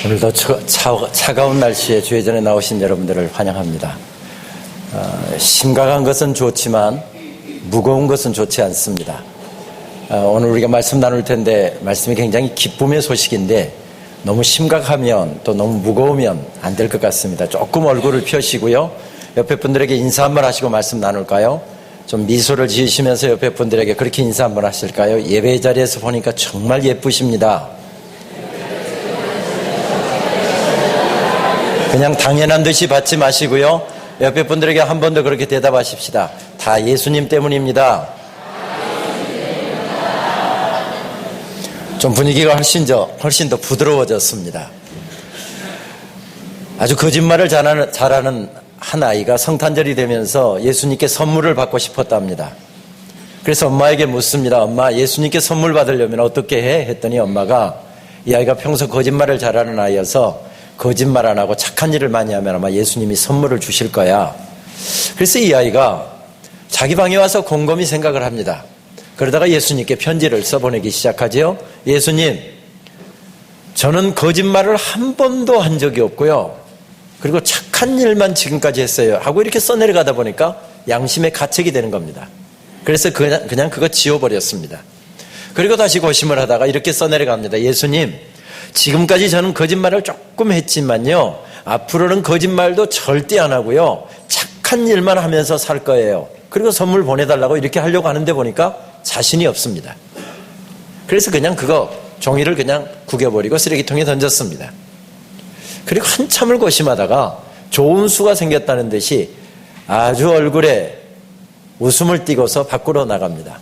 오늘도 차가운 날씨에 주의 전에 나오신 여러분들을 환영합니다. 심각한 것은 좋지만 무거운 것은 좋지 않습니다. 오늘 우리가 말씀 나눌 텐데 말씀이 굉장히 기쁨의 소식인데 너무 심각하면 또 너무 무거우면 안 될 것 같습니다. 조금 얼굴을 펴시고요. 옆에 분들에게 인사 한번 하시고 말씀 나눌까요? 좀 미소를 지으시면서 옆에 분들에게 그렇게 인사 한번 하실까요? 예배 자리에서 보니까 정말 예쁘십니다. 그냥 당연한 듯이 받지 마시고요. 옆에 분들에게 한 번 더 그렇게 대답하십시다. 다 예수님 때문입니다. 좀 분위기가 훨씬 더 부드러워졌습니다. 아주 거짓말을 잘하는 한 아이가 성탄절이 되면서 예수님께 선물을 받고 싶었답니다. 그래서 엄마에게 묻습니다. 엄마, 예수님께 선물 받으려면 어떻게 해? 했더니 엄마가 이 아이가 평소 거짓말을 잘하는 아이여서 거짓말 안 하고 착한 일을 많이 하면 아마 예수님이 선물을 주실 거야. 그래서 이 아이가 자기 방에 와서 곰곰이 생각을 합니다. 그러다가 예수님께 편지를 써보내기 시작하죠. 예수님, 저는 거짓말을 한 번도 한 적이 없고요. 그리고 착한 일만 지금까지 했어요. 하고 이렇게 써내려가다 보니까 양심의 가책이 되는 겁니다. 그래서 그냥 그거 지워버렸습니다. 그리고 다시 고심을 하다가 이렇게 써내려갑니다. 예수님, 지금까지 저는 거짓말을 조금 했지만요. 앞으로는 거짓말도 절대 안 하고요. 착한 일만 하면서 살 거예요. 그리고 선물 보내달라고 이렇게 하려고 하는데 보니까 자신이 없습니다. 그래서 그냥 그거 종이를 그냥 구겨버리고 쓰레기통에 던졌습니다. 그리고 한참을 고심하다가 좋은 수가 생겼다는 듯이 아주 얼굴에 웃음을 띠고서 밖으로 나갑니다.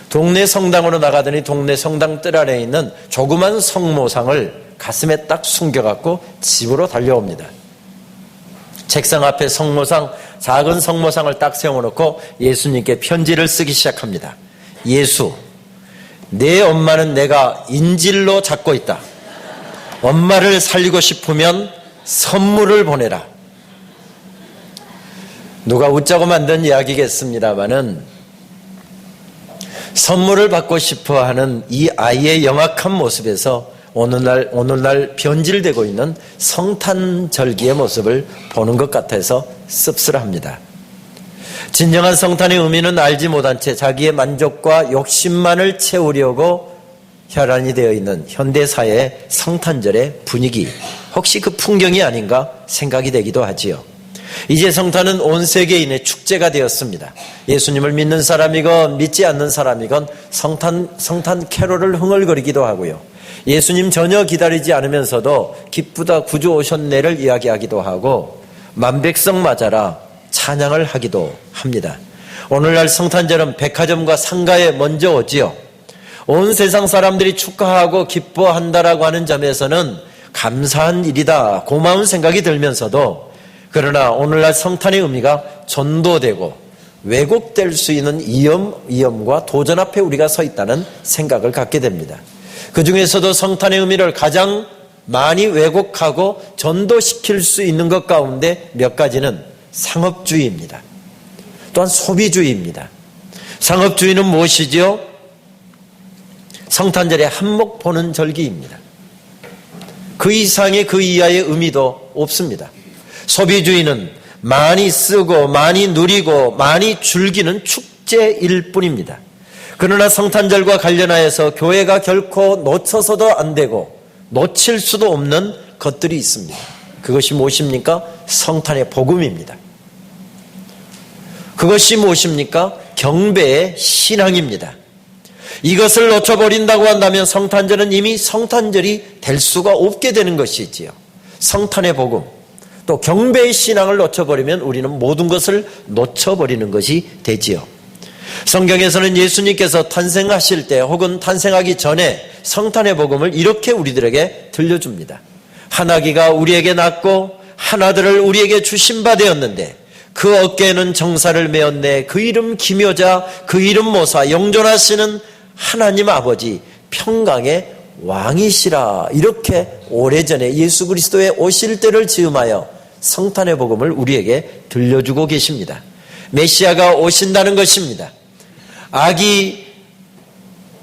동네 성당으로 나가더니 동네 성당 뜰 아래에 있는 조그만 성모상을 가슴에 딱 숨겨갖고 집으로 달려옵니다. 책상 앞에 작은 성모상을 딱 세워놓고 예수님께 편지를 쓰기 시작합니다. 예수, 내 엄마는 내가 인질로 잡고 있다. 엄마를 살리고 싶으면 선물을 보내라. 누가 웃자고 만든 이야기겠습니다마는 선물을 받고 싶어하는 이 아이의 영악한 모습에서 오늘날 변질되고 있는 성탄절기의 모습을 보는 것 같아서 씁쓸합니다. 진정한 성탄의 의미는 알지 못한 채 자기의 만족과 욕심만을 채우려고 혈안이 되어 있는 현대사회의 성탄절의 분위기, 혹시 그 풍경이 아닌가 생각이 되기도 하지요. 이제 성탄은 온 세계인의 축제가 되었습니다. 예수님을 믿는 사람이건 믿지 않는 사람이건 성탄 캐롤을 흥얼거리기도 하고요. 예수님 전혀 기다리지 않으면서도 기쁘다 구주 오셨네를 이야기하기도 하고 만백성 맞아라 찬양을 하기도 합니다. 오늘날 성탄절은 백화점과 상가에 먼저 오지요. 온 세상 사람들이 축하하고 기뻐한다라고 하는 점에서는 감사한 일이다, 고마운 생각이 들면서도 그러나 오늘날 성탄의 의미가 전도되고 왜곡될 수 있는 위험과 도전 앞에 우리가 서 있다는 생각을 갖게 됩니다. 그 중에서도 성탄의 의미를 가장 많이 왜곡하고 전도시킬 수 있는 것 가운데 몇 가지는 상업주의입니다. 또한 소비주의입니다. 상업주의는 무엇이지요? 성탄절에 한몫 보는 절기입니다. 그 이상의 그 이하의 의미도 없습니다. 소비주의는 많이 쓰고 많이 누리고 많이 즐기는 축제일 뿐입니다. 그러나 성탄절과 관련하여서 교회가 결코 놓쳐서도 안 되고 놓칠 수도 없는 것들이 있습니다. 그것이 무엇입니까? 성탄의 복음입니다. 그것이 무엇입니까? 경배의 신앙입니다. 이것을 놓쳐버린다고 한다면 성탄절은 이미 성탄절이 될 수가 없게 되는 것이지요. 성탄의 복음, 또 경배의 신앙을 놓쳐버리면 우리는 모든 것을 놓쳐버리는 것이 되지요. 성경에서는 예수님께서 탄생하실 때 혹은 탄생하기 전에 성탄의 복음을 이렇게 우리들에게 들려줍니다. 한 아기가 우리에게 낳고 한 아들을 우리에게 주신 바 되었는데 그 어깨에는 정사를 메었네. 그 이름 기묘자, 그 이름 모사, 영존하시는 하나님 아버지, 평강의 왕이시라. 이렇게 오래전에 예수 그리스도의 오실 때를 즈음하여 성탄의 복음을 우리에게 들려주고 계십니다. 메시아가 오신다는 것입니다. 아기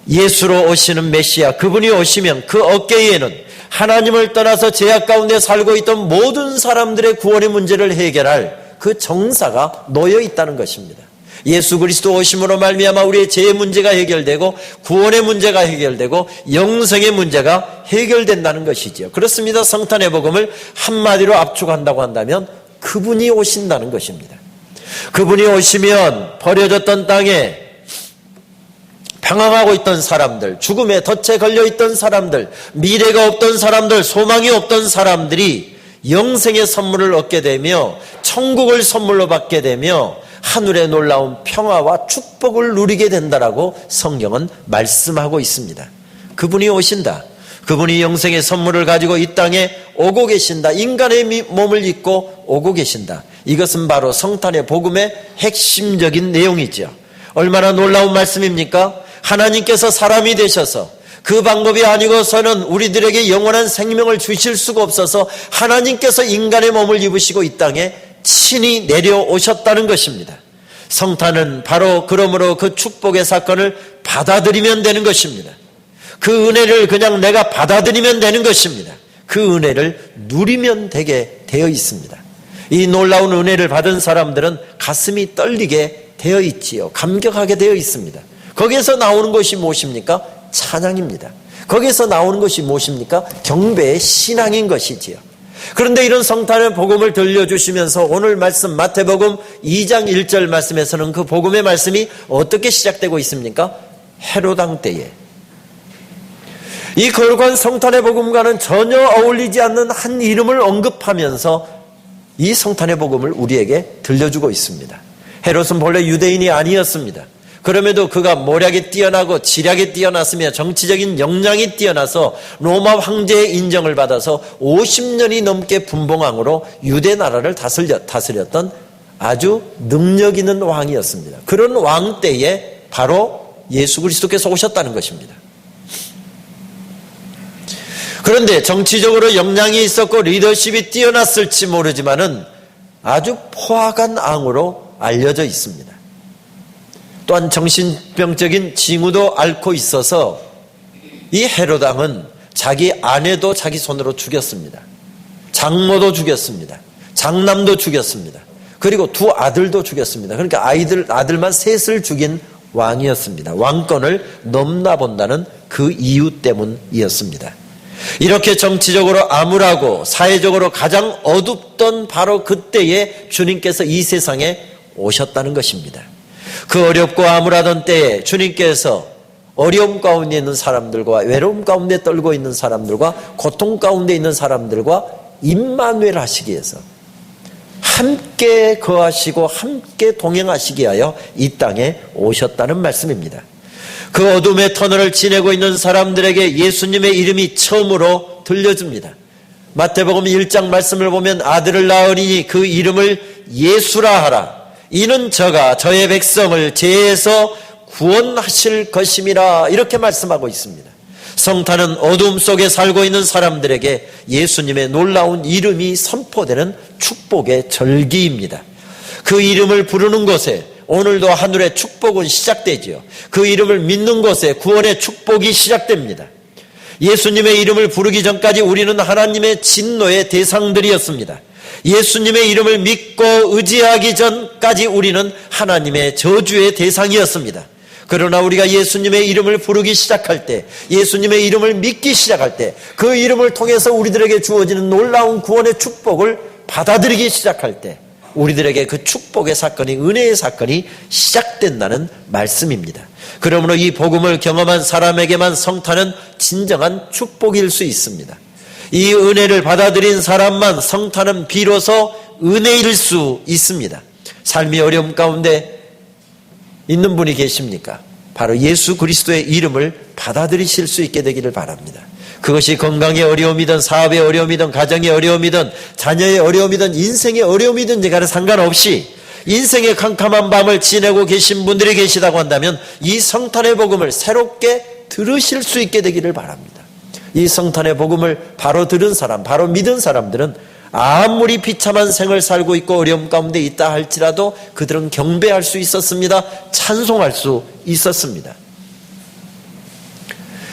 예수로 오시는 메시아, 그분이 오시면 그 어깨에는 하나님을 떠나서 죄악 가운데 살고 있던 모든 사람들의 구원의 문제를 해결할 그 정사가 놓여 있다는 것입니다. 예수 그리스도 오심으로 말미암아 우리의 죄의 문제가 해결되고 구원의 문제가 해결되고 영생의 문제가 해결된다는 것이지요. 그렇습니다. 성탄의 복음을 한마디로 압축한다고 한다면 그분이 오신다는 것입니다. 그분이 오시면 버려졌던 땅에 방황하고 있던 사람들, 죽음에 덫에 걸려있던 사람들, 미래가 없던 사람들, 소망이 없던 사람들이 영생의 선물을 얻게 되며 천국을 선물로 받게 되며 하늘의 놀라운 평화와 축복을 누리게 된다라고 성경은 말씀하고 있습니다. 그분이 오신다. 그분이 영생의 선물을 가지고 이 땅에 오고 계신다. 인간의 몸을 입고 오고 계신다. 이것은 바로 성탄의 복음의 핵심적인 내용이죠. 얼마나 놀라운 말씀입니까? 하나님께서 사람이 되셔서 그 방법이 아니고서는 우리들에게 영원한 생명을 주실 수가 없어서 하나님께서 인간의 몸을 입으시고 이 땅에 친히 내려오셨다는 것입니다. 성탄은 바로 그러므로 그 축복의 사건을 받아들이면 되는 것입니다. 그 은혜를 그냥 내가 받아들이면 되는 것입니다. 그 은혜를 누리면 되게 되어 있습니다. 이 놀라운 은혜를 받은 사람들은 가슴이 떨리게 되어 있지요. 감격하게 되어 있습니다. 거기에서 나오는 것이 무엇입니까? 찬양입니다. 거기에서 나오는 것이 무엇입니까? 경배의 신앙인 것이지요. 그런데 이런 성탄의 복음을 들려주시면서 오늘 말씀 마태복음 2장 1절 말씀에서는 그 복음의 말씀이 어떻게 시작되고 있습니까? 헤롯 왕 때에 이 거룩한 성탄의 복음과는 전혀 어울리지 않는 한 이름을 언급하면서 이 성탄의 복음을 우리에게 들려주고 있습니다. 헤롯은 본래 유대인이 아니었습니다. 그럼에도 그가 모략에 뛰어나고 지략에 뛰어났으며 정치적인 역량이 뛰어나서 로마 황제의 인정을 받아서 50년이 넘게 분봉왕으로 유대 나라를 다스렸던 아주 능력 있는 왕이었습니다. 그런 왕 때에 바로 예수 그리스도께서 오셨다는 것입니다. 그런데 정치적으로 역량이 있었고 리더십이 뛰어났을지 모르지만은 아주 포악한 왕으로 알려져 있습니다. 또한 정신병적인 징후도 앓고 있어서 이 헤롯 왕은 자기 아내도 자기 손으로 죽였습니다. 장모도 죽였습니다. 장남도 죽였습니다. 그리고 두 아들도 죽였습니다. 그러니까 아들만 셋을 죽인 왕이었습니다. 왕권을 넘나본다는 그 이유 때문이었습니다. 이렇게 정치적으로 암울하고 사회적으로 가장 어둡던 바로 그때에 주님께서 이 세상에 오셨다는 것입니다. 그 어렵고 암울하던 때에 주님께서 어려움 가운데 있는 사람들과 외로움 가운데 떨고 있는 사람들과 고통 가운데 있는 사람들과 임마누엘 하시기 위해서 함께 거하시고 함께 동행하시기 위하여 이 땅에 오셨다는 말씀입니다. 그 어둠의 터널을 지내고 있는 사람들에게 예수님의 이름이 처음으로 들려줍니다. 마태복음 1장 말씀을 보면 아들을 낳으리니 그 이름을 예수라 하라. 이는 저가 저의 백성을 죄에서 구원하실 것임이라 이렇게 말씀하고 있습니다. 성탄은 어둠 속에 살고 있는 사람들에게 예수님의 놀라운 이름이 선포되는 축복의 절기입니다. 그 이름을 부르는 곳에 오늘도 하늘의 축복은 시작되지요. 그 이름을 믿는 곳에 구원의 축복이 시작됩니다. 예수님의 이름을 부르기 전까지 우리는 하나님의 진노의 대상들이었습니다. 예수님의 이름을 믿고 의지하기 전까지 우리는 하나님의 저주의 대상이었습니다. 그러나 우리가 예수님의 이름을 부르기 시작할 때, 예수님의 이름을 믿기 시작할 때, 그 이름을 통해서 우리들에게 주어지는 놀라운 구원의 축복을 받아들이기 시작할 때 우리들에게 그 축복의 사건이, 은혜의 사건이 시작된다는 말씀입니다. 그러므로 이 복음을 경험한 사람에게만 성탄은 진정한 축복일 수 있습니다. 이 은혜를 받아들인 사람만 성탄은 비로소 은혜일 수 있습니다. 삶이 어려움 가운데 있는 분이 계십니까? 바로 예수 그리스도의 이름을 받아들이실 수 있게 되기를 바랍니다. 그것이 건강의 어려움이든 사업의 어려움이든 가정의 어려움이든 자녀의 어려움이든 인생의 어려움이든지 간에 상관없이 인생의 캄캄한 밤을 지내고 계신 분들이 계시다고 한다면 이 성탄의 복음을 새롭게 들으실 수 있게 되기를 바랍니다. 이 성탄의 복음을 바로 들은 사람, 바로 믿은 사람들은 아무리 비참한 생을 살고 있고 어려움 가운데 있다 할지라도 그들은 경배할 수 있었습니다. 찬송할 수 있었습니다.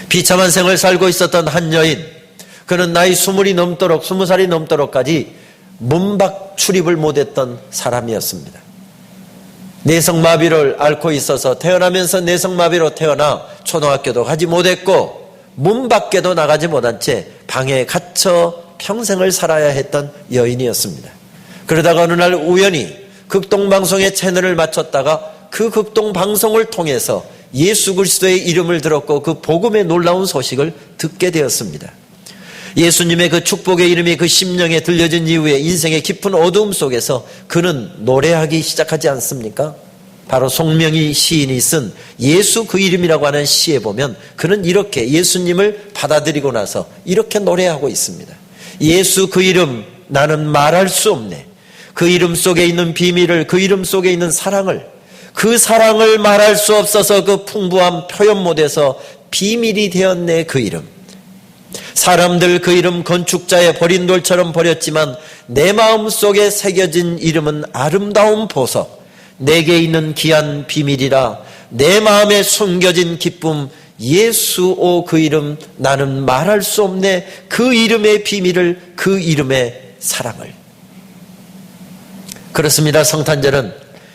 비참한 생을 살고 있었던 한 여인, 그는 나이 20살이 넘도록까지 문밖 출입을 못했던 사람이었습니다. 내성마비를 앓고 있어서 태어나면서 내성마비로 태어나 초등학교도 가지 못했고 문 밖에도 나가지 못한 채 방에 갇혀 평생을 살아야 했던 여인이었습니다. 그러다가 어느 날 우연히 극동방송의 채널을 맞췄다가 그 극동방송을 통해서 예수 그리스도의 이름을 들었고 그 복음의 놀라운 소식을 듣게 되었습니다. 예수님의 그 축복의 이름이 그 심령에 들려진 이후에 인생의 깊은 어두움 속에서 그는 노래하기 시작하지 않습니까? 바로 송명희 시인이 쓴 예수 그 이름이라고 하는 시에 보면 그는 이렇게 예수님을 받아들이고 나서 이렇게 노래하고 있습니다. 예수 그 이름 나는 말할 수 없네. 그 이름 속에 있는 비밀을, 그 이름 속에 있는 사랑을, 그 사랑을 말할 수 없어서 그 풍부함 표현 못해서 비밀이 되었네. 그 이름. 사람들 그 이름 건축자의 버린 돌처럼 버렸지만 내 마음 속에 새겨진 이름은 아름다운 보석, 내게 있는 귀한 비밀이라. 내 마음에 숨겨진 기쁨, 예수 오 그 이름 나는 말할 수 없네. 그 이름의 비밀을, 그 이름의 사랑을. 그렇습니다. 성탄절은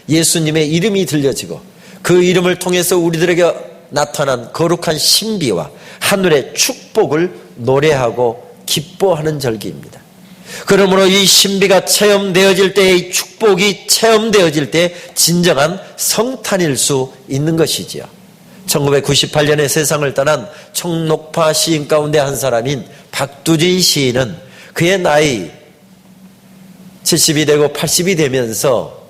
예수님의 이름이 들려지고 그 이름을 통해서 우리들에게 나타난 거룩한 신비와 하늘의 축복을 노래하고 기뻐하는 절기입니다. 그러므로 이 신비가 체험되어질 때, 이 축복이 체험되어질 때 진정한 성탄일 수 있는 것이지요. 1998년에 세상을 떠난 청록파 시인 가운데 한 사람인 박두진 시인은 그의 나이 70이 되고 80이 되면서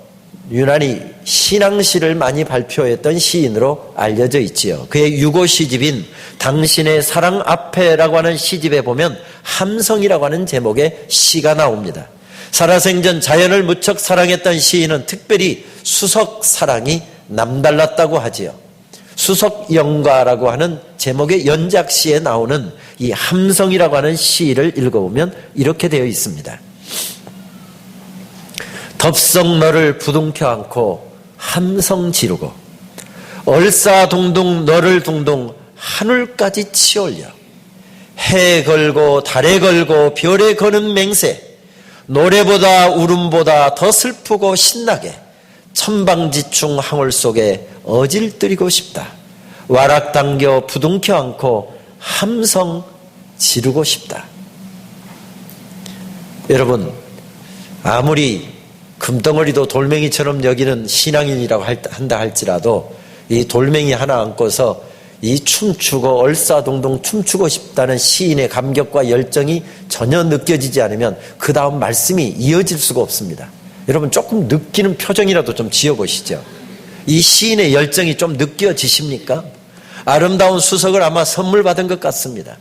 유난히 신앙시를 많이 발표했던 시인으로 알려져 있지요. 그의 유고 시집인 당신의 사랑 앞에라고 하는 시집에 보면 함성이라고 하는 제목의 시가 나옵니다. 살아생전 자연을 무척 사랑했던 시인은 특별히 수석 사랑이 남달랐다고 하지요. 수석영가라고 하는 제목의 연작시에 나오는 이 함성이라고 하는 시를 읽어보면 이렇게 되어 있습니다. 덥석 너를 부둥켜 안고 함성 지르고 얼싸동동 너를 둥둥 하늘까지 치올려 해 걸고 달에 걸고 별에 거는 맹세 노래보다 울음보다 더 슬프고 신나게 천방지충 항울 속에 어질뜨리고 싶다. 와락당겨 부둥켜 안고 함성 지르고 싶다. 여러분, 아무리 금덩어리도 돌멩이처럼 여기는 신앙인이라고 한다 할지라도 이 돌멩이 하나 안고서 이 춤추고 얼싸동동 춤추고 싶다는 시인의 감격과 열정이 전혀 느껴지지 않으면 그 다음 말씀이 이어질 수가 없습니다. 여러분 조금 느끼는 표정이라도 좀 지어보시죠. 이 시인의 열정이 좀 느껴지십니까? 아름다운 수석을 아마 선물 받은 것 같습니다.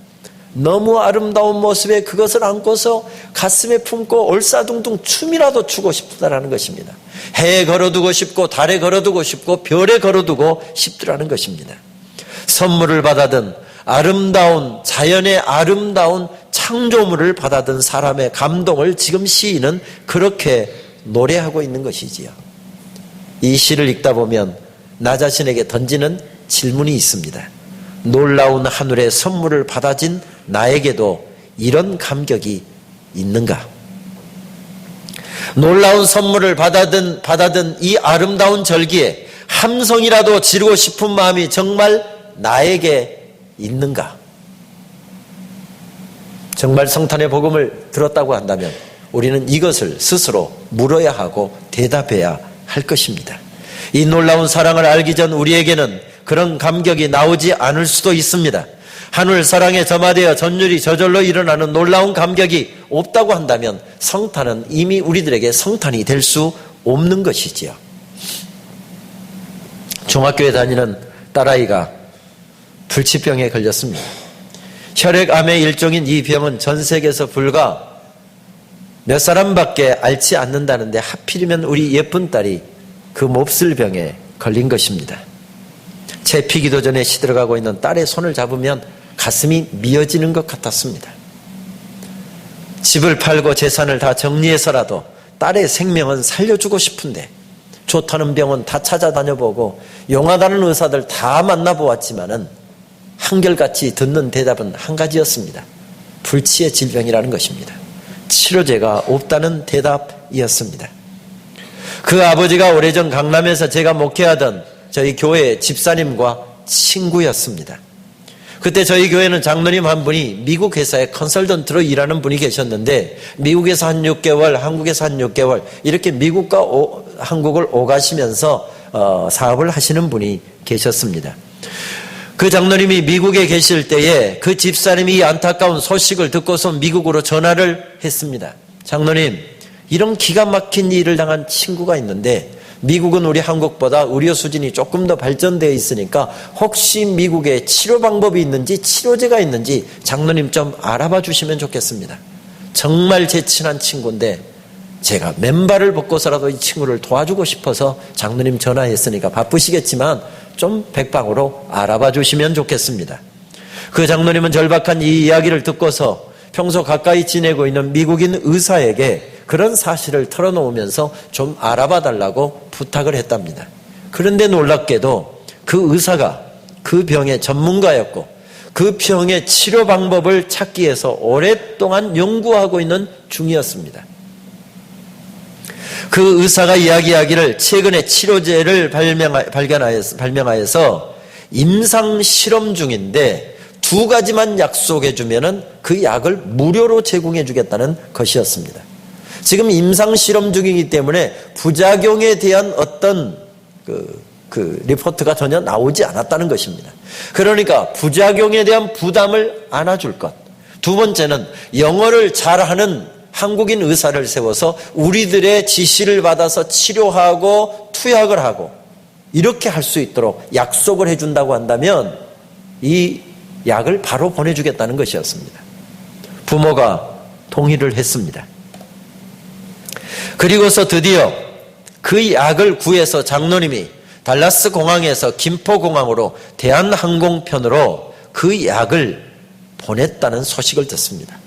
너무 아름다운 모습에 그것을 안고서 가슴에 품고 얼싸둥둥 춤이라도 추고 싶다라는 것입니다. 해에 걸어두고 싶고 달에 걸어두고 싶고 별에 걸어두고 싶더라는 것입니다. 선물을 받아든 아름다운 자연의 아름다운 창조물을 받아든 사람의 감동을 지금 시인은 그렇게 노래하고 있는 것이지요. 이 시를 읽다 보면 나 자신에게 던지는 질문이 있습니다. 놀라운 하늘의 선물을 받아진 나에게도 이런 감격이 있는가? 놀라운 선물을 받아든 이 아름다운 절기에 함성이라도 지르고 싶은 마음이 정말 나에게 있는가? 정말 성탄의 복음을 들었다고 한다면 우리는 이것을 스스로 물어야 하고 대답해야 할 것입니다. 이 놀라운 사랑을 알기 전 우리에게는 그런 감격이 나오지 않을 수도 있습니다. 하늘 사랑에 점화되어 전율이 저절로 일어나는 놀라운 감격이 없다고 한다면 성탄은 이미 우리들에게 성탄이 될 수 없는 것이지요. 중학교에 다니는 딸아이가 불치병에 걸렸습니다. 혈액암의 일종인 이 병은 전 세계에서 불과 몇 사람밖에 앓지 않는다는데 하필이면 우리 예쁜 딸이 그 몹쓸 병에 걸린 것입니다. 제 피기도 전에 시들어가고 있는 딸의 손을 잡으면 가슴이 미어지는 것 같았습니다. 집을 팔고 재산을 다 정리해서라도 딸의 생명은 살려주고 싶은데 좋다는 병원 다 찾아다녀보고 용하다는 의사들 다 만나보았지만은 한결같이 듣는 대답은 한 가지였습니다. 불치의 질병이라는 것입니다. 치료제가 없다는 대답이었습니다. 그 아버지가 오래전 강남에서 제가 목회하던 저희 교회 집사님과 친구였습니다. 그때 저희 교회는 장로님 한 분이 미국 회사에 컨설턴트로 일하는 분이 계셨는데 미국에서 한 6개월, 한국에서 한 6개월 이렇게 미국과 한국을 오가시면서 사업을 하시는 분이 계셨습니다. 그 장로님이 미국에 계실 때에 그 집사님이 이 안타까운 소식을 듣고서 미국으로 전화를 했습니다. 장로님, 이런 기가 막힌 일을 당한 친구가 있는데 미국은 우리 한국보다 의료 수준이 조금 더 발전되어 있으니까 혹시 미국에 치료 방법이 있는지 치료제가 있는지 장로님 좀 알아봐 주시면 좋겠습니다. 정말 제 친한 친구인데 제가 맨발을 벗고서라도 이 친구를 도와주고 싶어서 장로님 전화했으니까 바쁘시겠지만 좀 백방으로 알아봐 주시면 좋겠습니다. 그 장로님은 절박한 이 이야기를 듣고서 평소 가까이 지내고 있는 미국인 의사에게 그런 사실을 털어놓으면서 좀 알아봐 달라고 부탁을 했답니다. 그런데 놀랍게도 그 의사가 그 병의 전문가였고 그 병의 치료 방법을 찾기 위해서 오랫동안 연구하고 있는 중이었습니다. 그 의사가 이야기하기를 최근에 치료제를 발명하여서 임상 실험 중인데 2가지만 약속해 주면은 그 약을 무료로 제공해 주겠다는 것이었습니다. 지금 임상 실험 중이기 때문에 부작용에 대한 어떤 리포트가 전혀 나오지 않았다는 것입니다. 그러니까 부작용에 대한 부담을 안아줄 것. 두 번째는 영어를 잘하는 한국인 의사를 세워서 우리들의 지시를 받아서 치료하고 투약을 하고 이렇게 할 수 있도록 약속을 해준다고 한다면 이 약을 바로 보내주겠다는 것이었습니다. 부모가 동의를 했습니다. 그리고서 드디어 그 약을 구해서 장로님이 달라스 공항에서 김포 공항으로 대한항공편으로 그 약을 보냈다는 소식을 듣습니다.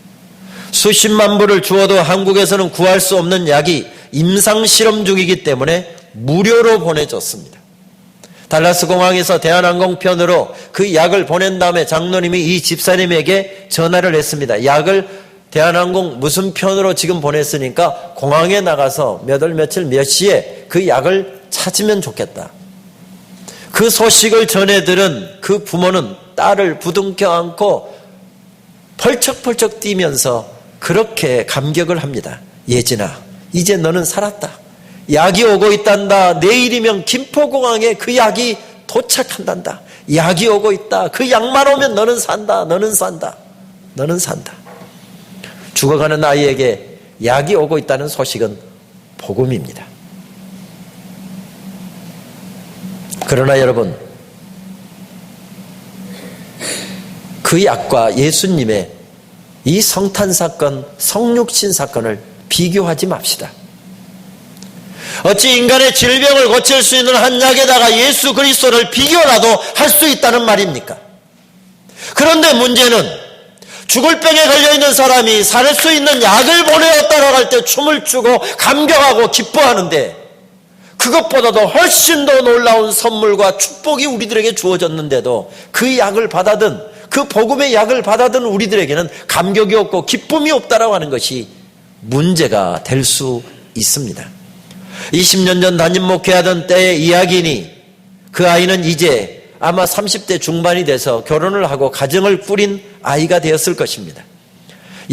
수십만 불을 주어도 한국에서는 구할 수 없는 약이 임상실험 중이기 때문에 무료로 보내줬습니다. 달라스 공항에서 대한항공편으로 그 약을 보낸 다음에 장로님이 이 집사님에게 전화를 했습니다. 약을 대한항공 무슨 편으로 지금 보냈으니까 공항에 나가서 몇 월 며칠 몇 시에 그 약을 찾으면 좋겠다. 그 소식을 전해 들은 그 부모는 딸을 부둥켜 안고 펄쩍펄쩍 뛰면서 그렇게 감격을 합니다. 예진아, 이제 너는 살았다. 약이 오고 있단다. 내일이면 김포공항에 그 약이 도착한단다. 약이 오고 있다. 그 약만 오면 너는 산다. 너는 산다. 너는 산다. 죽어가는 아이에게 약이 오고 있다는 소식은 복음입니다. 그러나 여러분, 그 약과 예수님의 이 성탄 사건, 성육신 사건을 비교하지 맙시다. 어찌 인간의 질병을 고칠 수 있는 한 약에다가 예수 그리스도를 비교라도 할 수 있다는 말입니까? 그런데 문제는 죽을 병에 걸려있는 사람이 살 수 있는 약을 보내었다라고 할 때 춤을 추고 감격하고 기뻐하는데 그것보다도 훨씬 더 놀라운 선물과 축복이 우리들에게 주어졌는데도 그 약을 받아든 그 복음의 약을 받아든 우리들에게는 감격이 없고 기쁨이 없다라고 하는 것이 문제가 될 수 있습니다. 20년 전 담임 목회하던 때의 이야기니 그 아이는 이제 아마 30대 중반이 돼서 결혼을 하고 가정을 꾸린 아이가 되었을 것입니다.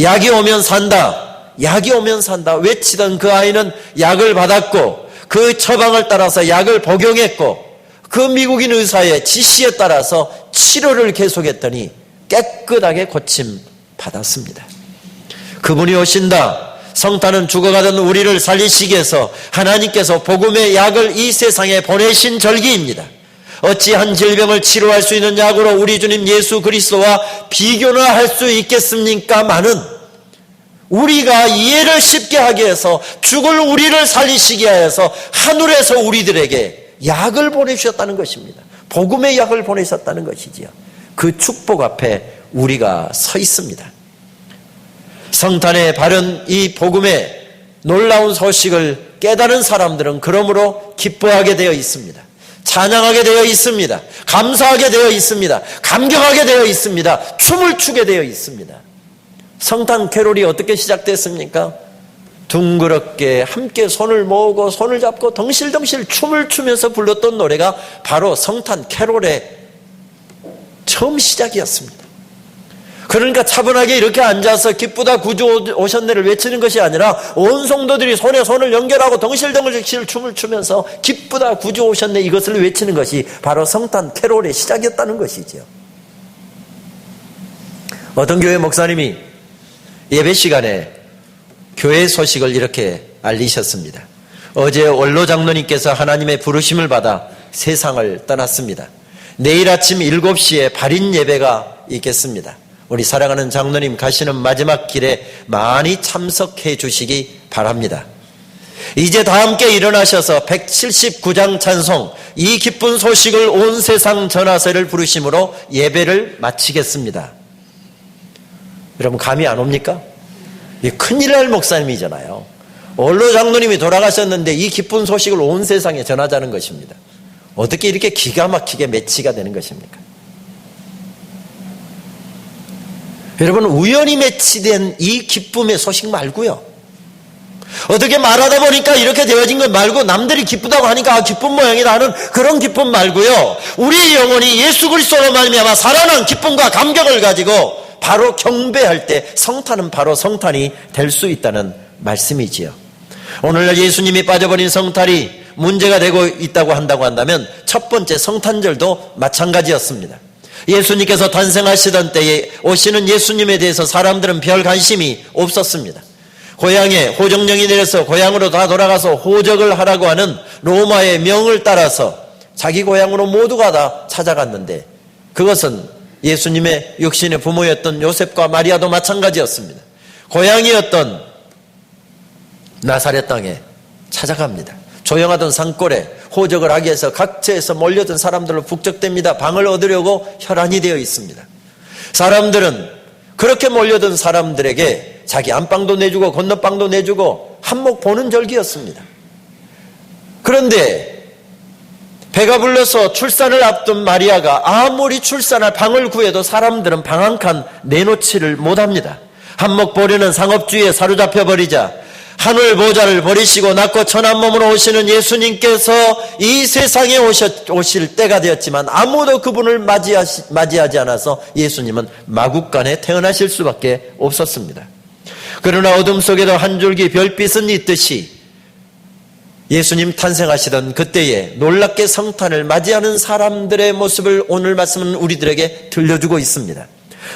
약이 오면 산다, 약이 오면 산다 외치던 그 아이는 약을 받았고 그 처방을 따라서 약을 복용했고 그 미국인 의사의 지시에 따라서 치료를 계속했더니 깨끗하게 고침 받았습니다. 그분이 오신다. 성탄은 죽어가던 우리를 살리시기 위해서 하나님께서 복음의 약을 이 세상에 보내신 절기입니다. 어찌한 질병을 치료할 수 있는 약으로 우리 주님 예수 그리스도와 비교나 할 수 있겠습니까마는 우리가 이해를 쉽게 하기 위해서 죽을 우리를 살리시기 위해서 하늘에서 우리들에게 약을 보내주셨다는 것입니다. 복음의 약을 보내셨다는 것이지요. 그 축복 앞에 우리가 서 있습니다. 성탄의 바른 이 복음의 놀라운 소식을 깨달은 사람들은 그러므로 기뻐하게 되어 있습니다. 찬양하게 되어 있습니다. 감사하게 되어 있습니다. 감격하게 되어 있습니다. 춤을 추게 되어 있습니다. 성탄 캐롤이 어떻게 시작됐습니까? 둥그렇게 함께 손을 모으고 손을 잡고 덩실덩실 춤을 추면서 불렀던 노래가 바로 성탄 캐롤의 처음 시작이었습니다. 그러니까 차분하게 이렇게 앉아서 기쁘다 구주 오셨네를 외치는 것이 아니라 온 성도들이 손에 손을 연결하고 덩실덩실 춤을 추면서 기쁘다 구주 오셨네 이것을 외치는 것이 바로 성탄 캐롤의 시작이었다는 것이죠. 어떤 교회 목사님이 예배 시간에 교회 소식을 이렇게 알리셨습니다. 어제 원로 장로님께서 하나님의 부르심을 받아 세상을 떠났습니다. 내일 아침 7시에 발인 예배가 있겠습니다. 우리 사랑하는 장로님 가시는 마지막 길에 많이 참석해 주시기 바랍니다. 이제 다 함께 일어나셔서 179장 찬송 이 기쁜 소식을 온 세상 전하세를 부르심으로 예배를 마치겠습니다. 여러분 감이 안 옵니까? 큰일 날 목사님이잖아요. 원로 장로님이 돌아가셨는데 이 기쁜 소식을 온 세상에 전하자는 것입니다. 어떻게 이렇게 기가 막히게 매치가 되는 것입니까? 여러분 우연히 매치된 이 기쁨의 소식 말고요. 어떻게 말하다 보니까 이렇게 되어진 것 말고 남들이 기쁘다고 하니까 기쁜 모양이다 하는 그런 기쁨 말고요. 우리의 영혼이 예수 그리스도로 말미암아 살아난 기쁨과 감격을 가지고 바로 경배할 때 성탄은 바로 성탄이 될 수 있다는 말씀이지요. 오늘날 예수님이 빠져버린 성탄이 문제가 되고 있다고 한다면 첫 번째 성탄절도 마찬가지였습니다. 예수님께서 탄생하시던 때에 오시는 예수님에 대해서 사람들은 별 관심이 없었습니다. 고향에 호정령이 내려서 고향으로 다 돌아가서 호적을 하라고 하는 로마의 명을 따라서 자기 고향으로 모두가 다 찾아갔는데 그것은 예수님의 육신의 부모였던 요셉과 마리아도 마찬가지였습니다. 고향이었던 나사렛 땅에 찾아갑니다. 조용하던 산골에 호적을 하기 위해서 각처에서 몰려든 사람들로 북적댑니다. 방을 얻으려고 혈안이 되어 있습니다. 사람들은 그렇게 몰려든 사람들에게 자기 안방도 내주고 건너방도 내주고 한몫 보는 절기였습니다. 그런데 배가 불러서 출산을 앞둔 마리아가 아무리 출산할 방을 구해도 사람들은 방 한 칸 내놓지를 못합니다. 한몫 보려는 상업주의에 사로잡혀 버리자 하늘 보좌를 버리시고 낳고 천한 몸으로 오시는 예수님께서 이 세상에 오실 때가 되었지만 아무도 그분을 맞이하지 않아서 예수님은 마국간에 태어나실 수밖에 없었습니다. 그러나 어둠 속에도 한 줄기 별빛은 있듯이 예수님 탄생하시던 그때에 놀랍게 성탄을 맞이하는 사람들의 모습을 오늘 말씀은 우리들에게 들려주고 있습니다.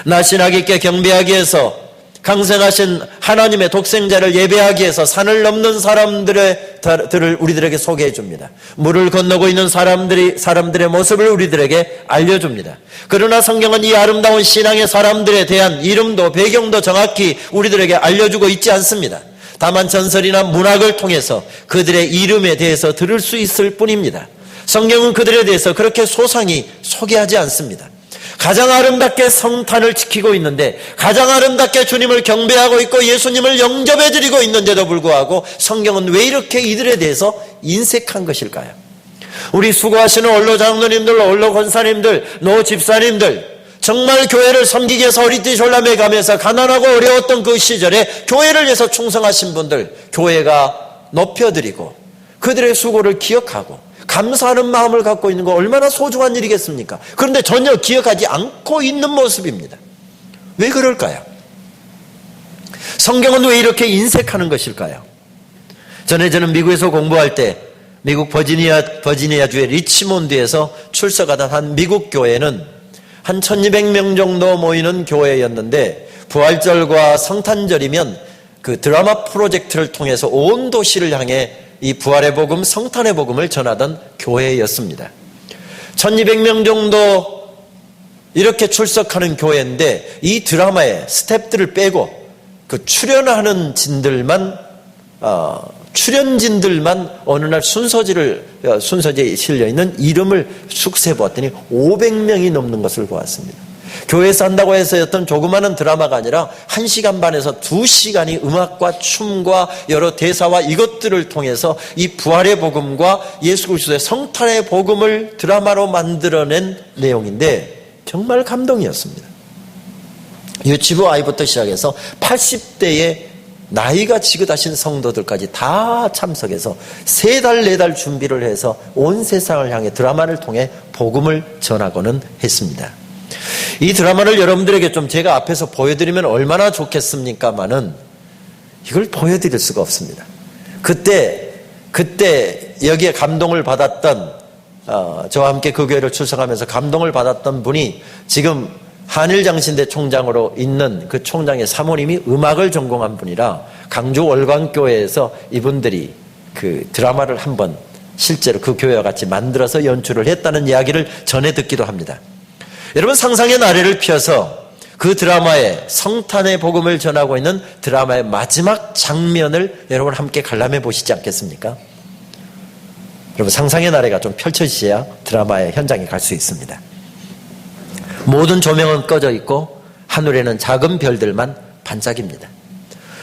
날씬하게 있게 경배하기 위해서 강생하신 하나님의 독생자를 예배하기 위해서 산을 넘는 사람들을 우리들에게 소개해 줍니다. 물을 건너고 있는 사람들의 모습을 우리들에게 알려줍니다. 그러나 성경은 이 아름다운 신앙의 사람들에 대한 이름도 배경도 정확히 우리들에게 알려주고 있지 않습니다. 다만 전설이나 문학을 통해서 그들의 이름에 대해서 들을 수 있을 뿐입니다. 성경은 그들에 대해서 그렇게 소상히 소개하지 않습니다. 가장 아름답게 성탄을 지키고 있는데 가장 아름답게 주님을 경배하고 있고 예수님을 영접해드리고 있는데도 불구하고 성경은 왜 이렇게 이들에 대해서 인색한 것일까요? 우리 수고하시는 원로 장로님들, 원로 권사님들, 노 집사님들 정말 교회를 섬기기 위해서 허리띠 졸라매 가면서 가난하고 어려웠던 그 시절에 교회를 위해서 충성하신 분들 교회가 높여드리고 그들의 수고를 기억하고 감사하는 마음을 갖고 있는 거 얼마나 소중한 일이겠습니까? 그런데 전혀 기억하지 않고 있는 모습입니다. 왜 그럴까요? 성경은 왜 이렇게 인색하는 것일까요? 전에 저는 미국에서 공부할 때 미국 버지니아주의 리치몬드에서 출석하던 한 미국 교회는 한 1200명 정도 모이는 교회였는데 부활절과 성탄절이면 그 드라마 프로젝트를 통해서 온 도시를 향해 이 부활의 복음, 성탄의 복음을 전하던 교회였습니다. 1200명 정도 이렇게 출석하는 교회인데 이 드라마에 스태프들을 빼고 그 출연진들만 어느 날 순서지에 실려있는 이름을 숙세해보았더니 500명이 넘는 것을 보았습니다. 교회에서 한다고 해서 어떤 조그마한 드라마가 아니라 1시간 반에서 2시간이 음악과 춤과 여러 대사와 이것들을 통해서 이 부활의 복음과 예수 그리스도의 성탄의 복음을 드라마로 만들어낸 내용인데 정말 감동이었습니다. 유치부 아이부터 시작해서 80대의 나이가 지긋하신 성도들까지 다 참석해서 3달, 4달 준비를 해서 온 세상을 향해 드라마를 통해 복음을 전하고는 했습니다. 이 드라마를 여러분들에게 좀 제가 앞에서 보여드리면 얼마나 좋겠습니까마는 이걸 보여드릴 수가 없습니다. 그때 여기에 감동을 받았던 저와 함께 그 교회를 출석하면서 감동을 받았던 분이 지금 한일장신대 총장으로 있는 그 총장의 사모님이 음악을 전공한 분이라 강주 월광교회에서 이분들이 그 드라마를 한번 실제로 그 교회와 같이 만들어서 연출을 했다는 이야기를 전해 듣기도 합니다. 여러분, 상상의 나래를 펴서 그 드라마의 성탄의 복음을 전하고 있는 드라마의 마지막 장면을 여러분 함께 관람해 보시지 않겠습니까? 여러분, 상상의 나래가 좀 펼쳐지셔야 드라마의 현장에 갈 수 있습니다. 모든 조명은 꺼져 있고 하늘에는 작은 별들만 반짝입니다.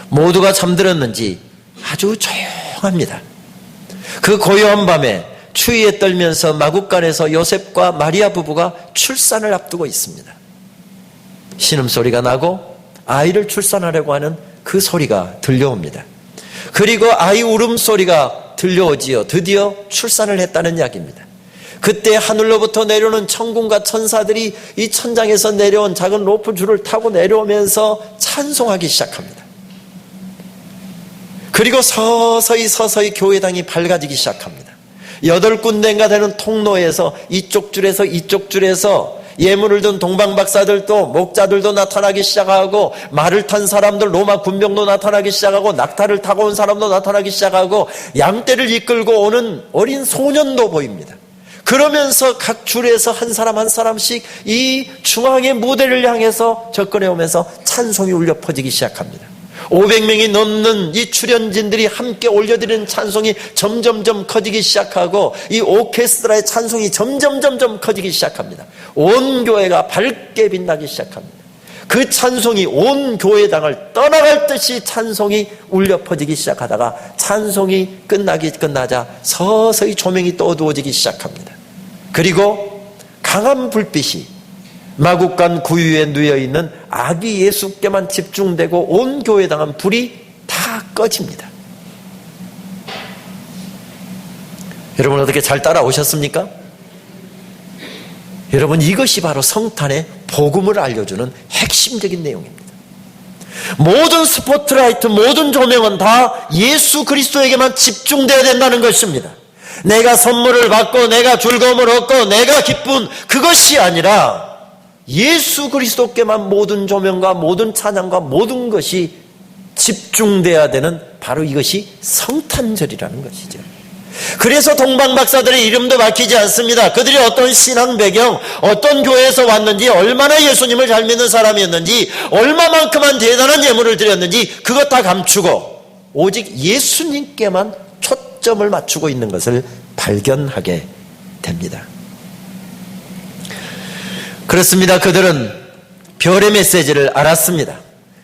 모두가 잠들었는지 아주 조용합니다. 그 고요한 밤에 추위에 떨면서 마국간에서 요셉과 마리아 부부가 출산을 앞두고 있습니다. 신음소리가 나고 아이를 출산하려고 하는 그 소리가 들려옵니다. 그리고 아이 울음소리가 들려오지요. 드디어 출산을 했다는 이야기입니다. 그때 하늘로부터 내려오는 천군과 천사들이 이 천장에서 내려온 작은 로프 줄을 타고 내려오면서 찬송하기 시작합니다. 그리고 서서히 교회당이 밝아지기 시작합니다. 8군데인가 되는 통로에서 이쪽 줄에서 이쪽 줄에서 예물을 든 동방박사들도 목자들도 나타나기 시작하고 말을 탄 사람들 로마 군병도 나타나기 시작하고 낙타를 타고 온 사람도 나타나기 시작하고 양떼를 이끌고 오는 어린 소년도 보입니다. 그러면서 각 줄에서 한 사람 한 사람씩 이 중앙의 무대를 향해서 접근해 오면서 찬송이 울려 퍼지기 시작합니다. 500명이 넘는 이 출연진들이 함께 올려드리는 찬송이 점점점 커지기 시작하고 이 오케스트라의 찬송이 점점 커지기 시작합니다. 온 교회가 밝게 빛나기 시작합니다. 그 찬송이 온 교회당을 떠나갈 듯이 찬송이 울려 퍼지기 시작하다가 찬송이 끝나자 서서히 조명이 또 어두워지기 시작합니다. 그리고 강한 불빛이 마국간 구유에 누여있는 아기 예수께만 집중되고 온 교회당은 불이 다 꺼집니다. 여러분, 어떻게 잘 따라오셨습니까? 여러분, 이것이 바로 성탄의 복음을 알려주는 핵심적인 내용입니다. 모든 스포트라이트, 모든 조명은 다 예수 그리스도에게만 집중되어야 된다는 것입니다. 내가 선물을 받고 내가 즐거움을 얻고 내가 기쁜 그것이 아니라 예수 그리스도께만 모든 조명과 모든 찬양과 모든 것이 집중돼야 되는 바로 이것이 성탄절이라는 것이죠. 그래서 동방박사들의 이름도 밝히지 않습니다. 그들이 어떤 신앙 배경, 어떤 교회에서 왔는지, 얼마나 예수님을 잘 믿는 사람이었는지, 얼마만큼만 대단한 예물을 드렸는지 그것 다 감추고 오직 예수님께만 초점을 맞추고 있는 것을 발견하게 됩니다. 그렇습니다. 그들은 별의 메시지를 알았습니다.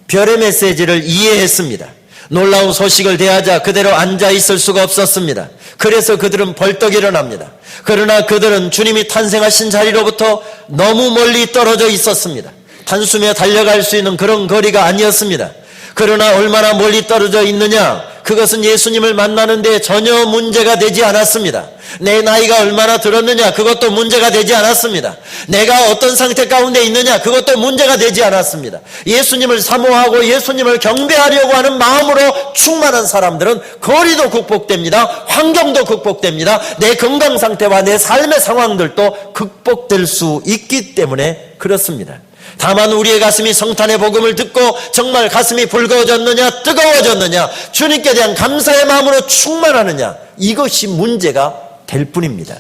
별의 메시지를 이해했습니다. 놀라운 소식을 대하자 그대로 앉아있을 수가 없었습니다. 그래서 그들은 벌떡 일어납니다. 그러나 그들은 주님이 탄생하신 자리로부터 너무 멀리 떨어져 있었습니다. 단숨에 달려갈 수 있는 그런 거리가 아니었습니다. 그러나 얼마나 멀리 떨어져 있느냐, 그것은 예수님을 만나는 데 전혀 문제가 되지 않았습니다. 내 나이가 얼마나 들었느냐, 그것도 문제가 되지 않았습니다. 내가 어떤 상태 가운데 있느냐, 그것도 문제가 되지 않았습니다. 예수님을 사모하고 예수님을 경배하려고 하는 마음으로 충만한 사람들은 거리도 극복됩니다. 환경도 극복됩니다. 내 건강 상태와 내 삶의 상황들도 극복될 수 있기 때문에 그렇습니다. 다만 우리의 가슴이 성탄의 복음을 듣고 정말 가슴이 붉어졌느냐, 뜨거워졌느냐, 주님께 대한 감사의 마음으로 충만하느냐, 이것이 문제가 될 뿐입니다.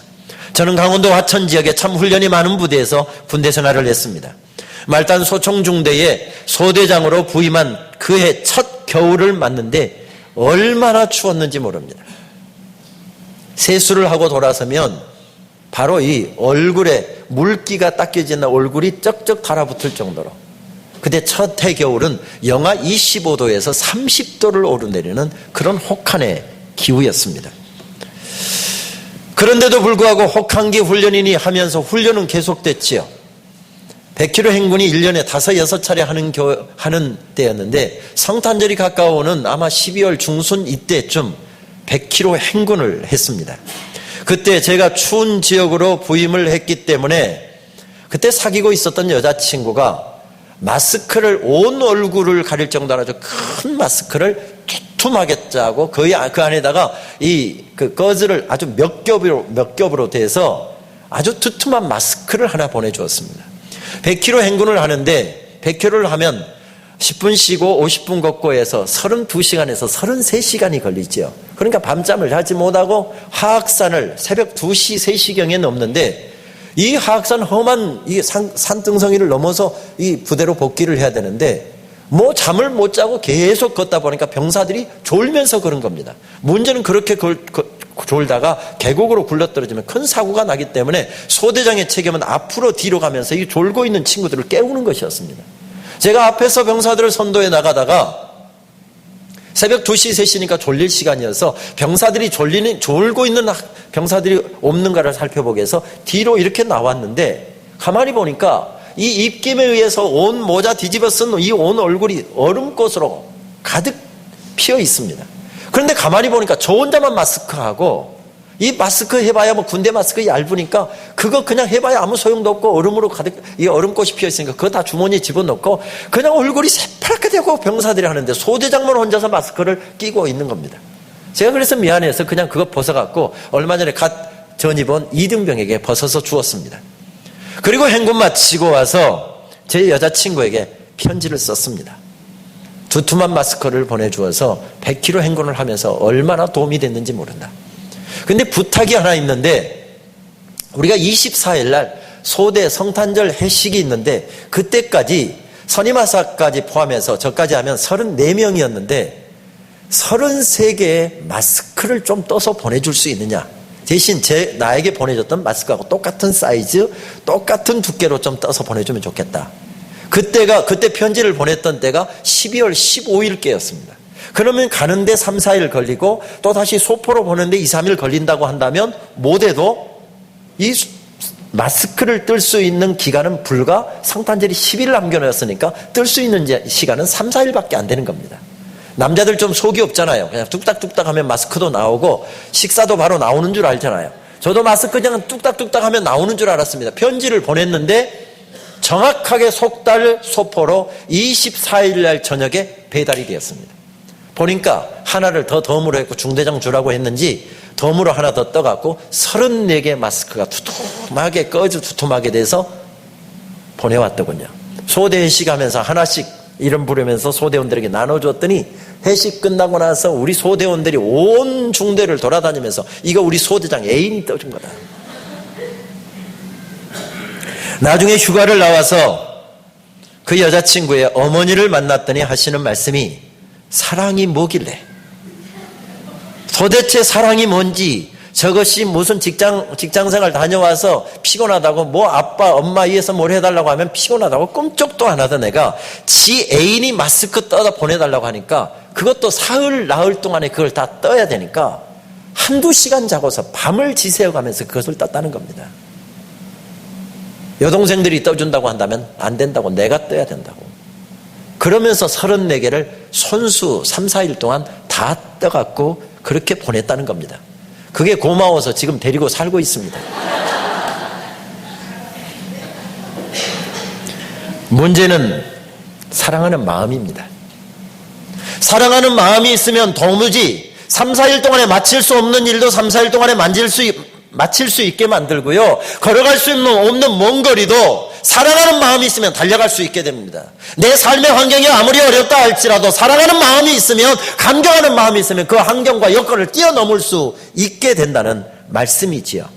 저는 강원도 화천 지역에 참 훈련이 많은 부대에서 군대 생활을 했습니다. 말단 소총중대의 소대장으로 부임한 그해 첫 겨울을 맞는데 얼마나 추웠는지 모릅니다. 세수를 하고 돌아서면 바로 이 얼굴에 물기가 닦여지는 얼굴이 쩍쩍 달아붙을 정도로, 그때 첫 해겨울은 영하 25도에서 30도를 오르내리는 그런 혹한의 기후였습니다. 그런데도 불구하고 혹한기 훈련이니 하면서 훈련은 계속됐지요. 100km 행군이 1년에 5-6차례 하는 때였는데 성탄절이 가까워오는 아마 12월 중순 이때쯤 100km 행군을 했습니다. 그때 제가 추운 지역으로 부임을 했기 때문에 그때 사귀고 있었던 여자친구가 마스크를 온 얼굴을 가릴 정도로 아주 큰 마스크를 두툼하게 짜고 그 안에다가 그 거즈를 아주 몇 겹으로 돼서 아주 두툼한 마스크를 하나 보내주었습니다. 100km 행군을 하는데 100km를 하면 10분 쉬고 50분 걷고 해서 32시간에서 33시간이 걸리죠. 그러니까 밤잠을 자지 못하고 하악산을 새벽 2시, 3시경에 넘는데 이 하악산 험한 이 산등성이를 넘어서 이 부대로 복귀를 해야 되는데 뭐 잠을 못 자고 계속 걷다 보니까 병사들이 졸면서 그런 겁니다. 문제는 그렇게 졸다가 계곡으로 굴러떨어지면 큰 사고가 나기 때문에 소대장의 책임은 앞으로 뒤로 가면서 이 졸고 있는 친구들을 깨우는 것이었습니다. 제가 앞에서 병사들을 선도해 나가다가 새벽 2시, 3시니까 졸릴 시간이어서 병사들이 졸고 있는 병사들이 없는가를 살펴보기 위해서 뒤로 이렇게 나왔는데 가만히 보니까 이 입김에 의해서 온 모자 뒤집어 쓴 이 온 얼굴이 얼음꽃으로 가득 피어 있습니다. 그런데 가만히 보니까 저 혼자만 마스크하고 이 마스크 해봐야 뭐 군대 마스크 얇으니까 그거 그냥 해봐야 아무 소용도 없고 얼음으로 가득 이 얼음꽃이 피어 있으니까 그거 다 주머니에 집어넣고 그냥 얼굴이 새파랗게 되고 병사들이 하는데 소대장만 혼자서 마스크를 끼고 있는 겁니다. 제가 그래서 미안해서 그냥 그거 벗어갖고 얼마 전에 갓 전입원 이등병에게 벗어서 주었습니다. 그리고 행군 마치고 와서 제 여자친구에게 편지를 썼습니다. 두툼한 마스크를 보내주어서 100km 행군을 하면서 얼마나 도움이 됐는지 모른다. 근데 부탁이 하나 있는데 우리가 24일 날 소대 성탄절 회식이 있는데 그때까지 선임하사까지 포함해서 저까지 하면 34명이었는데 33개의 마스크를 좀 떠서 보내줄 수 있느냐. 대신 나에게 보내줬던 마스크하고 똑같은 사이즈, 똑같은 두께로 좀 떠서 보내주면 좋겠다. 그때 편지를 보냈던 때가 12월 15일께였습니다. 그러면 가는데 3-4일 걸리고 또 다시 소포로 보내는데 2-3일 걸린다고 한다면 못해도 이 마스크를 뜰 수 있는 기간은 불과 성탄절이 10일 남겨놓았으니까 뜰 수 있는 시간은 3-4일밖에 안 되는 겁니다. 남자들 좀 속이 없잖아요. 그냥 뚝딱뚝딱 하면 마스크도 나오고 식사도 바로 나오는 줄 알잖아요. 저도 마스크 그냥 뚝딱뚝딱 하면 나오는 줄 알았습니다. 편지를 보냈는데 정확하게 속달 소포로 24일 날 저녁에 배달이 되었습니다. 보니까 하나를 더 덤으로 했고 중대장 주라고 했는지 덤으로 하나 더 떠갖고 34개 마스크가 두툼하게 돼서 보내왔더군요. 소대 회식하면서 하나씩 이름 부르면서 소대원들에게 나눠줬더니 회식 끝나고 나서 우리 소대원들이 온 중대를 돌아다니면서 이거 우리 소대장 애인이 떠준 거다. 나중에 휴가를 나와서 그 여자친구의 어머니를 만났더니 하시는 말씀이 사랑이 뭐길래 도대체 사랑이 뭔지 저것이 무슨 직장생활 다녀와서 피곤하다고 뭐 아빠 엄마 위해서 뭘 해달라고 하면 피곤하다고 꿈쩍도 안 하던 애가 지 애인이 마스크 떠다 보내달라고 하니까 그것도 사흘 나흘 동안에 그걸 다 떠야 되니까 1-2시간 자고서 밤을 지새워가면서 그것을 떴다는 겁니다. 여동생들이 떠준다고 한다면 안 된다고 내가 떠야 된다고. 그러면서 34개를 손수 3-4일 동안 다 떠갖고 그렇게 보냈다는 겁니다. 그게 고마워서 지금 데리고 살고 있습니다. 문제는 사랑하는 마음입니다. 사랑하는 마음이 있으면 도무지 3-4일 동안에 마칠 수 없는 일도 3-4일 동안에 마칠 수 있게 만들고요. 걸어갈 수 없는 먼 거리도 사랑하는 마음이 있으면 달려갈 수 있게 됩니다. 내 삶의 환경이 아무리 어렵다 할지라도 사랑하는 마음이 있으면, 감격하는 마음이 있으면 그 환경과 여건을 뛰어넘을 수 있게 된다는 말씀이지요.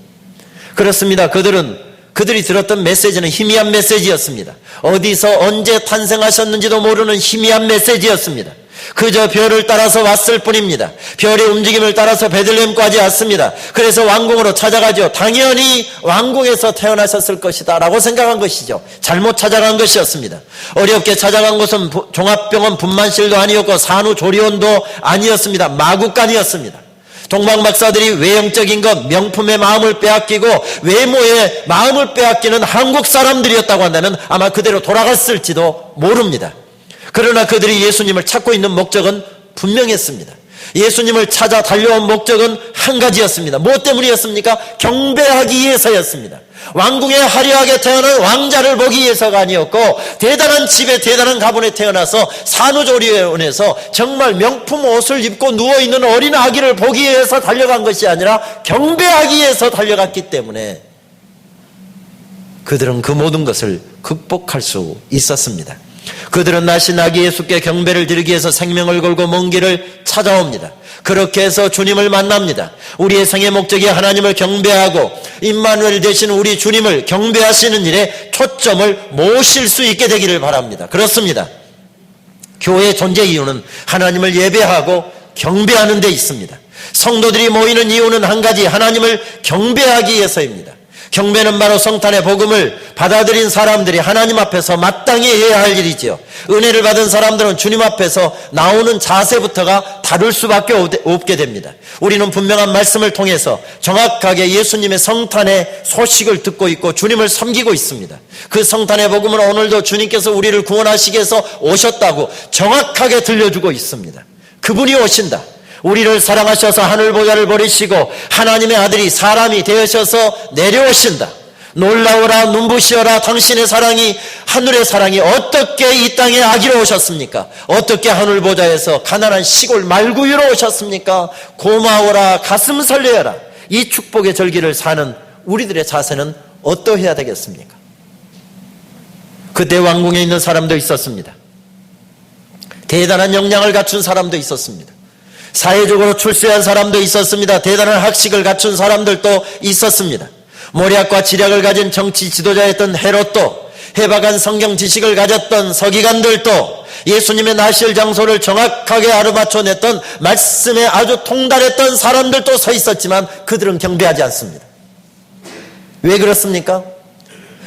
그렇습니다. 그들이 들었던 메시지는 희미한 메시지였습니다. 어디서 언제 탄생하셨는지도 모르는 희미한 메시지였습니다. 그저 별을 따라서 왔을 뿐입니다. 별의 움직임을 따라서 베들레헴까지 왔습니다. 그래서 왕궁으로 찾아가죠. 당연히 왕궁에서 태어나셨을 것이다 라고 생각한 것이죠. 잘못 찾아간 것이었습니다. 어렵게 찾아간 곳은 종합병원 분만실도 아니었고 산후조리원도 아니었습니다. 마구간이었습니다. 동방박사들이 외형적인 것, 명품의 마음을 빼앗기고 외모의 마음을 빼앗기는 한국 사람들이었다고 한다면 아마 그대로 돌아갔을지도 모릅니다. 그러나 그들이 예수님을 찾고 있는 목적은 분명했습니다. 예수님을 찾아 달려온 목적은 한 가지였습니다. 무엇 때문이었습니까? 경배하기 위해서였습니다. 왕궁에 화려하게 태어난 왕자를 보기 위해서가 아니었고, 대단한 집에 대단한 가문에 태어나서 산후조리원에서 정말 명품 옷을 입고 누워있는 어린 아기를 보기 위해서 달려간 것이 아니라 경배하기 위해서 달려갔기 때문에 그들은 그 모든 것을 극복할 수 있었습니다. 그들은 나신 아기 예수께 경배를 드리기 위해서 생명을 걸고 먼 길을 찾아옵니다. 그렇게 해서 주님을 만납니다. 우리의 생의 목적이 하나님을 경배하고 임마누엘 되신 우리 주님을 경배하시는 일에 초점을 모실 수 있게 되기를 바랍니다. 그렇습니다. 교회의 존재 이유는 하나님을 예배하고 경배하는 데 있습니다. 성도들이 모이는 이유는 한 가지, 하나님을 경배하기 위해서입니다. 경배는 바로 성탄의 복음을 받아들인 사람들이 하나님 앞에서 마땅히 해야 할 일이지요. 은혜를 받은 사람들은 주님 앞에서 나오는 자세부터가 다를 수밖에 없게 됩니다. 우리는 분명한 말씀을 통해서 정확하게 예수님의 성탄의 소식을 듣고 있고 주님을 섬기고 있습니다. 그 성탄의 복음은 오늘도 주님께서 우리를 구원하시기 위해서 오셨다고 정확하게 들려주고 있습니다. 그분이 오신다. 우리를 사랑하셔서 하늘보좌를 버리시고 하나님의 아들이 사람이 되어셔서 내려오신다. 놀라워라, 눈부시어라. 당신의 사랑이, 하늘의 사랑이 어떻게 이 땅에 아기로 오셨습니까? 어떻게 하늘보좌에서 가난한 시골 말구유로 오셨습니까? 고마워라, 가슴 설레어라. 이 축복의 절기를 사는 우리들의 자세는 어떠해야 되겠습니까? 그때 왕궁에 있는 사람도 있었습니다. 대단한 역량을 갖춘 사람도 있었습니다. 사회적으로 출세한 사람도 있었습니다. 대단한 학식을 갖춘 사람들도 있었습니다. 모략과 지략을 가진 정치 지도자였던 헤롯도, 해박한 성경 지식을 가졌던 서기관들도, 예수님의 나실 장소를 정확하게 알아맞혀냈던 말씀에 아주 통달했던 사람들도 서 있었지만 그들은 경배하지 않습니다. 왜 그렇습니까?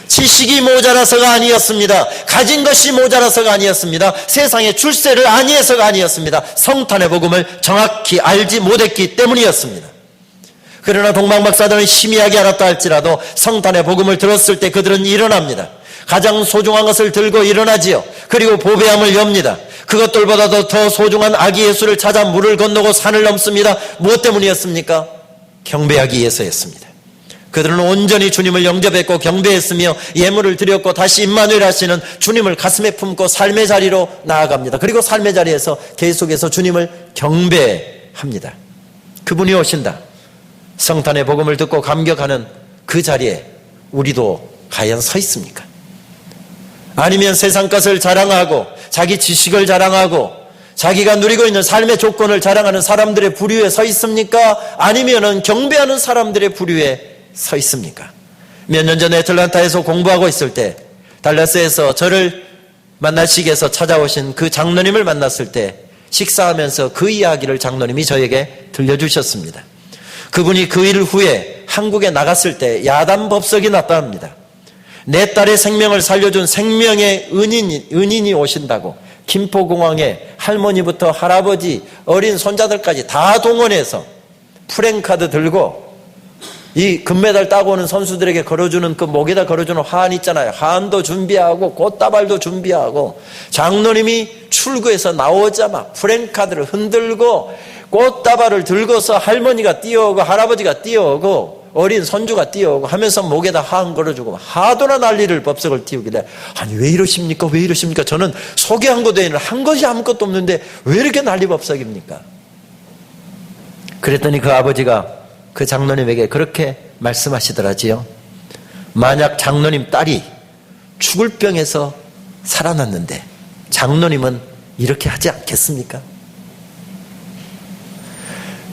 지식이 모자라서가 아니었습니다. 가진 것이 모자라서가 아니었습니다. 세상의 출세를 아니해서가 아니었습니다. 성탄의 복음을 정확히 알지 못했기 때문이었습니다. 그러나 동방박사들은 희미하게 알았다 할지라도 성탄의 복음을 들었을 때 그들은 일어납니다. 가장 소중한 것을 들고 일어나지요. 그리고 보배함을 엽니다. 그것들보다도 더 소중한 아기 예수를 찾아 물을 건너고 산을 넘습니다. 무엇 때문이었습니까? 경배하기 위해서였습니다. 그들은 온전히 주님을 영접했고 경배했으며 예물을 드렸고 다시 임마누엘 하시는 주님을 가슴에 품고 삶의 자리로 나아갑니다. 그리고 삶의 자리에서 계속해서 주님을 경배합니다. 그분이 오신다. 성탄의 복음을 듣고 감격하는 그 자리에 우리도 과연 서 있습니까? 아니면 세상 것을 자랑하고 자기 지식을 자랑하고 자기가 누리고 있는 삶의 조건을 자랑하는 사람들의 부류에 서 있습니까? 아니면은 경배하는 사람들의 부류에 서 있습니까? 몇 년 전에 애틀랜타에서 공부하고 있을 때 달라스에서 저를 만나시기 위해서 찾아오신 그 장로님을 만났을 때 식사하면서 그 이야기를 장로님이 저에게 들려주셨습니다. 그분이 그 일 후에 한국에 나갔을 때 야단 법석이 났다 합니다. 내 딸의 생명을 살려준 생명의 은인이 오신다고 김포공항에 할머니부터 할아버지, 어린 손자들까지 다 동원해서 프랭카드 들고 이 금메달 따고 오는 선수들에게 걸어주는 그 목에다 걸어주는 화환 있잖아요. 화환도 준비하고 꽃다발도 준비하고 장로님이 출구에서 나오자마자 프랭카드를 흔들고 꽃다발을 들고서 할머니가 뛰어오고 할아버지가 뛰어오고 어린 손주가 뛰어오고 하면서 목에다 화환 걸어주고 하도나 난리를 법석을 띄우길래 아니 왜 이러십니까? 왜 이러십니까? 저는 소개한 것 외에는 한 것이 아무것도 없는데 왜 이렇게 난리 법석입니까? 그랬더니 그 아버지가 그 장로님에게 그렇게 말씀하시더라지요. 만약 장로님 딸이 죽을 병에서 살아났는데 장로님은 이렇게 하지 않겠습니까?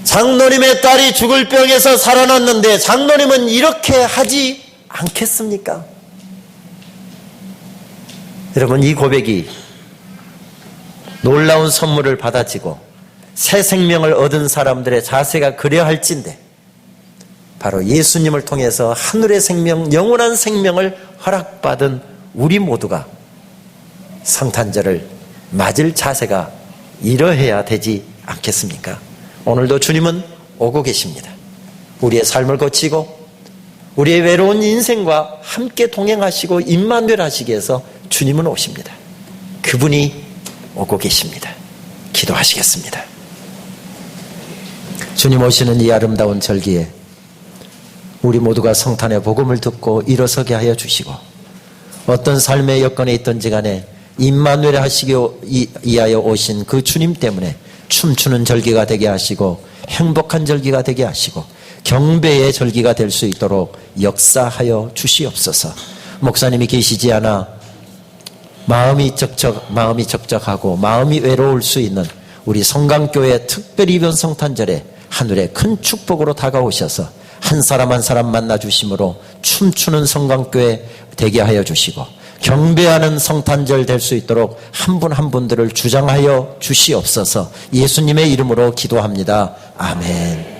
장로님의 딸이 죽을 병에서 살아났는데 장로님은 이렇게 하지 않겠습니까? 여러분, 이 고백이 놀라운 선물을 받아지고 새 생명을 얻은 사람들의 자세가 그려할진데 바로 예수님을 통해서 하늘의 생명, 영원한 생명을 허락받은 우리 모두가 성탄절을 맞을 자세가 이러해야 되지 않겠습니까? 오늘도 주님은 오고 계십니다. 우리의 삶을 거치고 우리의 외로운 인생과 함께 동행하시고 임마누엘 하시기 위해서 주님은 오십니다. 그분이 오고 계십니다. 기도하시겠습니다. 주님 오시는 이 아름다운 절기에 우리 모두가 성탄의 복음을 듣고 일어서게 하여 주시고 어떤 삶의 여건에 있든지 간에 임마누엘 하시기 위하여 오신 그 주님 때문에 춤추는 절기가 되게 하시고 행복한 절기가 되게 하시고 경배의 절기가 될 수 있도록 역사하여 주시옵소서. 목사님이 계시지 않아 마음이 적적하고 마음이 외로울 수 있는 우리 성강교회 특별히 이번 성탄절에 하늘의 큰 축복으로 다가오셔서 한 사람 한 사람 만나 주심으로 춤추는 성강교회 되게 하여 주시고 경배하는 성탄절 될 수 있도록 한 분 한 분들을 주장하여 주시옵소서. 예수님의 이름으로 기도합니다. 아멘.